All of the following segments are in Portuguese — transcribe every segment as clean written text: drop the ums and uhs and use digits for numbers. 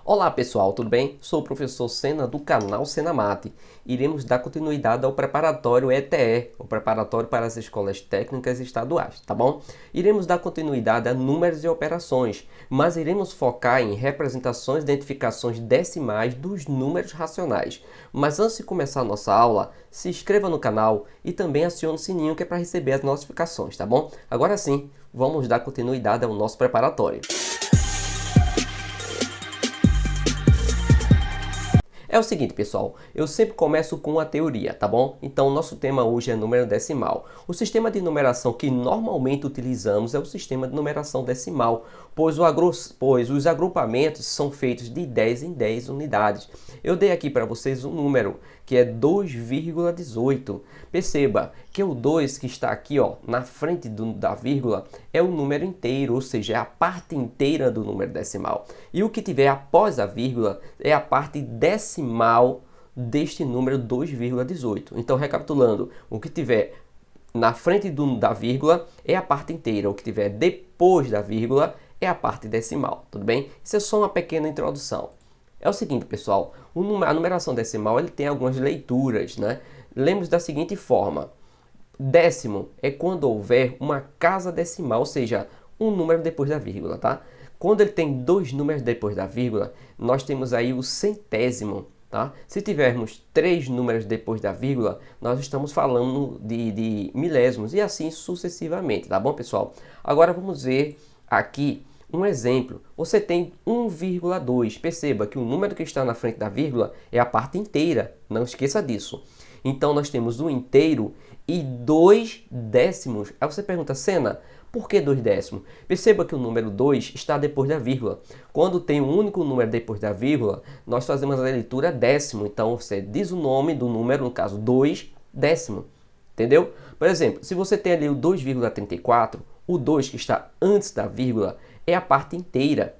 Olá pessoal, tudo bem? Sou o professor Sena do canal Senamate. Iremos dar continuidade ao preparatório ETE, o preparatório para as escolas técnicas estaduais, tá bom? Iremos dar continuidade a números e operações, mas iremos focar em representações e identificações decimais dos números racionais. Mas antes de começar a nossa aula, se inscreva no canal e também acione o sininho que é para receber as notificações, tá bom? Agora sim, vamos dar continuidade ao nosso preparatório. É o seguinte, pessoal, eu sempre começo com a teoria, tá bom? Então, o nosso tema hoje é número decimal. O sistema de numeração que normalmente utilizamos é o sistema de numeração decimal, pois os agrupamentos são feitos de 10 em 10 unidades. Eu dei aqui para vocês um número, que é 2,18. Perceba que o 2 que está aqui, ó, na frente da vírgula é o número inteiro, ou seja, é a parte inteira do número decimal. E o que tiver após a vírgula é a parte decimal deste número 2,18. Então, recapitulando, o que tiver na frente da vírgula é a parte inteira, o que tiver depois da vírgula é a parte decimal, tudo bem? Isso é só uma pequena introdução. É o seguinte, pessoal, a numeração decimal ele tem algumas leituras, né? Lembre-se da seguinte forma: décimo é quando houver uma casa decimal, ou seja, um número depois da vírgula, tá? Quando ele tem dois números depois da vírgula, nós temos aí o centésimo, tá? Se tivermos três números depois da vírgula, nós estamos falando de milésimos e assim sucessivamente, tá bom, pessoal? Agora vamos ver aqui um exemplo. Você tem 1,2. Perceba que o número que está na frente da vírgula é a parte inteira, não esqueça disso. Então nós temos um inteiro e 2 décimos. Aí você pergunta, Sena, por que 2 décimos? Perceba que o número 2 está depois da vírgula. Quando tem um único número depois da vírgula, nós fazemos a leitura décimo. Então você diz o nome do número, no caso 2 décimo. Entendeu? Por exemplo, se você tem ali o 2,34, o 2 que está antes da vírgula é a parte inteira.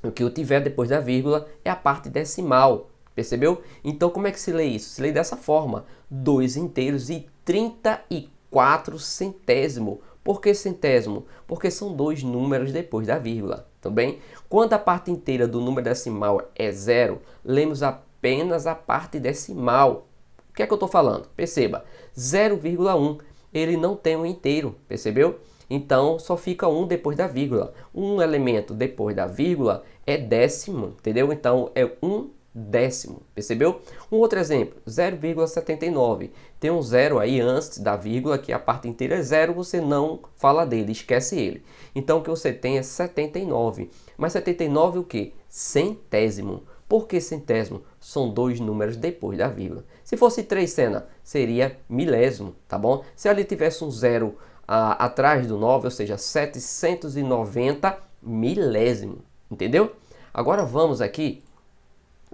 O que eu tiver depois da vírgula é a parte decimal. Percebeu? Então, como é que se lê isso? Se lê dessa forma: 2 inteiros e 34 centésimo. Por que centésimo? Porque são dois números depois da vírgula. Também, quando a parte inteira do número decimal é zero, lemos apenas a parte decimal. O que é que eu estou falando? Perceba, 0,1, ele não tem um inteiro, percebeu? Então, só fica 1 depois da vírgula. Um elemento depois da vírgula é décimo, entendeu? Então, é 1 décimo, percebeu? Um outro exemplo, 0,79. Tem um zero aí antes da vírgula, que a parte inteira é zero, você não fala dele, esquece ele. Então, o que você tem é 79. Mas 79 o quê? Centésimo. Por que centésimo? São dois números depois da vírgula. Se fosse 3, Sena, seria milésimo, tá bom? Se ali tivesse um zero atrás do 9, ou seja, 790 milésimo, entendeu? Agora vamos aqui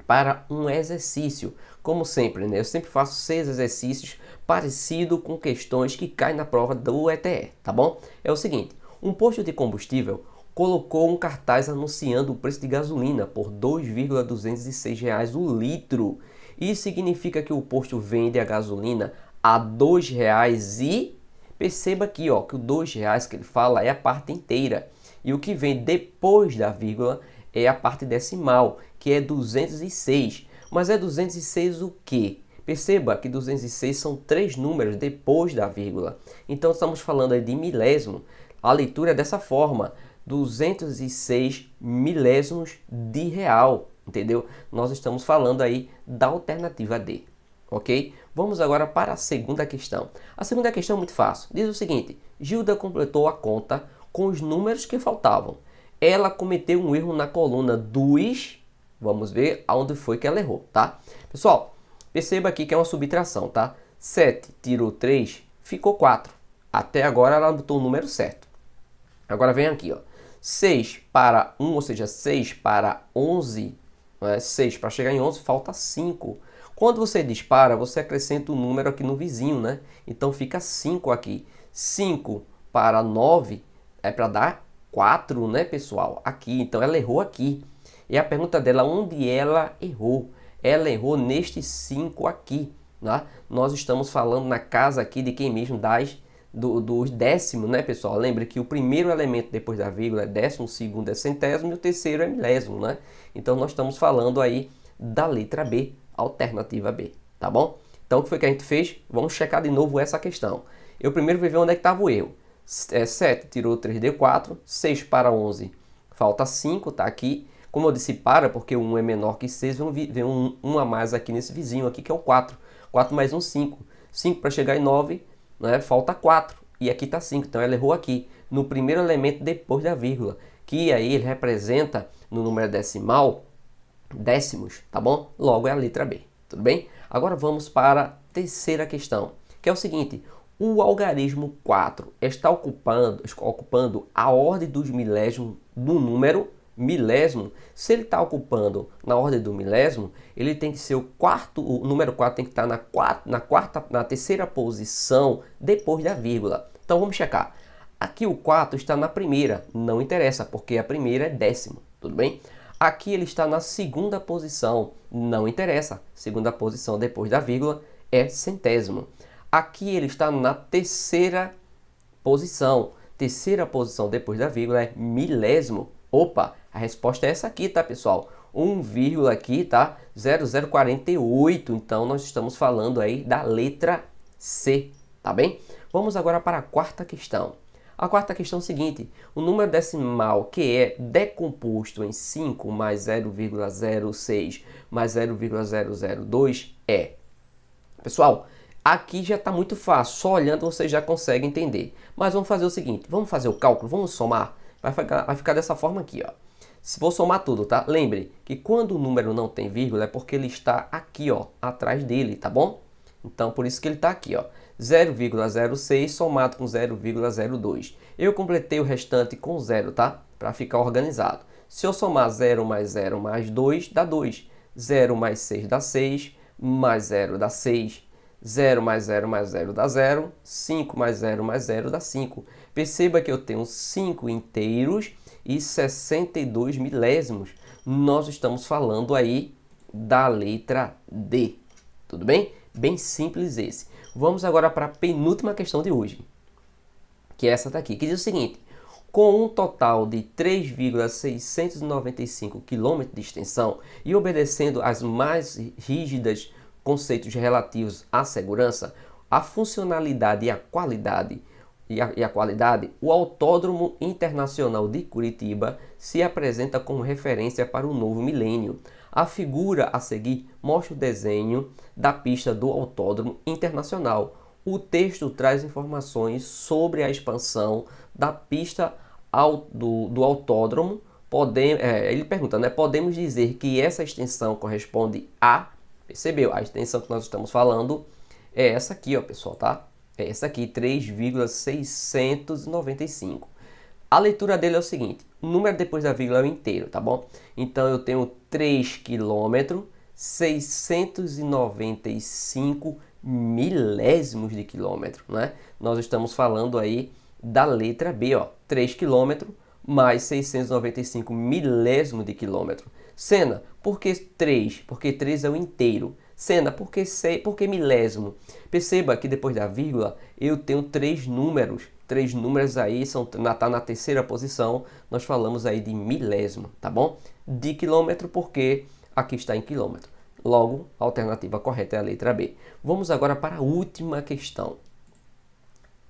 para um exercício. Como sempre, né? Eu sempre faço 6 exercícios parecido com questões que caem na prova do ETE, tá bom? É o seguinte, um posto de combustível colocou um cartaz anunciando o preço de gasolina por R$ 2,206 o litro. Isso significa que o posto vende a gasolina a R$ 2,00 e perceba aqui, ó, que o R$ 2,00 que ele fala é a parte inteira. E o que vem depois da vírgula é a parte decimal, que é 206. Mas é 206 o quê? Perceba que 206 são três números depois da vírgula. Então estamos falando aí de milésimo. A leitura é dessa forma: 206 milésimos de real, entendeu? Nós estamos falando aí da alternativa D, ok? Vamos agora para a segunda questão. A segunda questão é muito fácil. Diz o seguinte: Gilda completou a conta com os números que faltavam. Ela cometeu um erro na coluna dos... Vamos ver aonde foi que ela errou, tá? Pessoal, perceba aqui que é uma subtração, tá? 7 tirou 3, ficou 4. Até agora ela botou o número certo. Agora vem aqui, ó. 6 para 1, ou seja, 6 para 11, né? 6 para chegar em 11, falta 5. Quando você dispara, você acrescenta o número aqui no vizinho, né? Então fica 5 aqui. 5 para 9 é para dar 4, né, pessoal? Aqui, então ela errou aqui. E a pergunta dela, onde ela errou? Ela errou neste 5 aqui, né? Nós estamos falando na casa aqui de quem mesmo? Das dos décimos, né, pessoal? Lembre que o primeiro elemento depois da vírgula é décimo, o segundo é centésimo e o terceiro é milésimo, né? Então, nós estamos falando aí da letra B, alternativa B, tá bom? Então, o que foi que a gente fez? Vamos checar de novo essa questão. Eu primeiro vou ver onde é que estava o erro. 7 tirou 3D4, 6 para 11, falta 5, tá aqui. Como eu disse para, porque o 1 é menor que 6, vem um a mais aqui nesse vizinho aqui, que é o 4. 4 mais 1, 5. 5 para chegar em 9, né, falta 4. E aqui está 5, então ela errou aqui, no primeiro elemento depois da vírgula. Que aí ele representa, no número decimal, décimos, tá bom? Logo é a letra B, tudo bem? Agora vamos para a terceira questão, que é o seguinte. O algarismo 4 está ocupando a ordem dos milésimos do número milésimo. Se ele está ocupando na ordem do milésimo, ele tem que ser o número 4 tem que estar na terceira posição depois da vírgula. Então vamos checar. Aqui o 4 está na primeira, não interessa, porque a primeira é décimo, tudo bem? Aqui ele está na segunda posição, não interessa, segunda posição depois da vírgula é centésimo. Aqui ele está na terceira posição depois da vírgula é milésimo. Opa, a resposta é essa aqui, tá, pessoal? 1, aqui, tá? 0048, então nós estamos falando aí da letra C, tá bem? Vamos agora para a quarta questão. A quarta questão é o seguinte, o número decimal que é decomposto em 5 mais 0,06 mais 0,002 é... Pessoal, aqui já está muito fácil, só olhando você já consegue entender. Mas vamos fazer o seguinte, vamos fazer o cálculo, vamos somar. Vai ficar dessa forma aqui, ó. Se vou somar tudo, tá? Lembre que quando o número não tem vírgula é porque ele está aqui, ó, atrás dele, tá bom? Então, por isso que ele está aqui, ó. 0,06 somado com 0,02. Eu completei o restante com 0, tá? Para ficar organizado. Se eu somar 0 mais 2, dá 2. 0 mais 6 dá 6, mais 0 dá 6. 0 mais 0 mais 0 dá 0, 5 mais 0 mais 0 dá 5. Perceba que eu tenho 5 inteiros e 62 milésimos. Nós estamos falando aí da letra D. Tudo bem? Bem simples esse. Vamos agora para a penúltima questão de hoje, que é essa daqui, que diz o seguinte. Com um total de 3,695 km de extensão e obedecendo às mais rígidas conceitos relativos à segurança, a funcionalidade e a qualidade, o Autódromo Internacional de Curitiba se apresenta como referência para o novo milênio. A figura a seguir mostra o desenho da pista do Autódromo Internacional. O texto traz informações sobre a expansão da pista do autódromo. Ele pergunta, né? Podemos dizer que essa extensão corresponde a... Percebeu? A extensão que nós estamos falando é essa aqui, ó, pessoal, tá? É essa aqui, 3,695. A leitura dele é o seguinte, o número depois da vírgula é o inteiro, tá bom? Então, eu tenho 3 km, 695 milésimos de quilômetro, né? Nós estamos falando aí da letra B, ó, 3 km mais 695 milésimos de quilômetro. Sena, por que 3? Porque 3 é o inteiro. Sena, por que milésimo? Perceba que depois da vírgula eu tenho 3 números. 3 números aí tá na terceira posição. Nós falamos aí de milésimo, tá bom? De quilômetro porque aqui está em quilômetro. Logo, a alternativa correta é a letra B. Vamos agora para a última questão.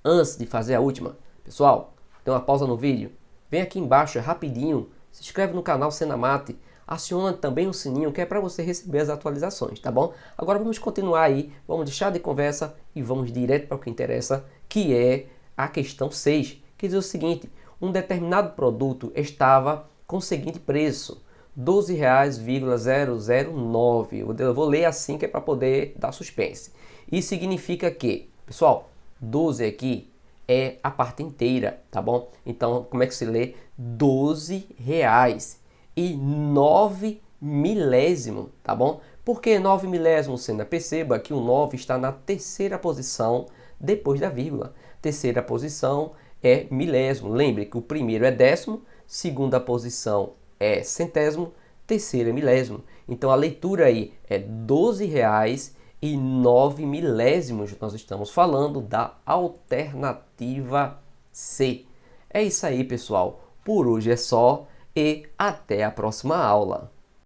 Antes de fazer a última, pessoal, tem uma pausa no vídeo. Vem aqui embaixo, é rapidinho. Se inscreve no canal Senamate. Aciona também o sininho que é para você receber as atualizações, tá bom? Agora vamos continuar aí, vamos deixar de conversa e vamos direto para o que interessa, que é a questão 6, que diz o seguinte, um determinado produto estava com o seguinte preço, R$ 12,009. Eu vou ler assim que é para poder dar suspense. Isso significa que, pessoal, 12 aqui é a parte inteira, tá bom? Então, como é que se lê? 12 reais. E 9 milésimo, tá bom? Por que 9 milésimo, Sena? Perceba que o 9 está na terceira posição depois da vírgula. Terceira posição é milésimo. Lembre que o primeiro é décimo, segunda posição é centésimo, terceira é milésimo. Então a leitura aí é 12 reais e 9 milésimos. Nós estamos falando da alternativa C. É isso aí, pessoal. Por hoje é só e até a próxima aula.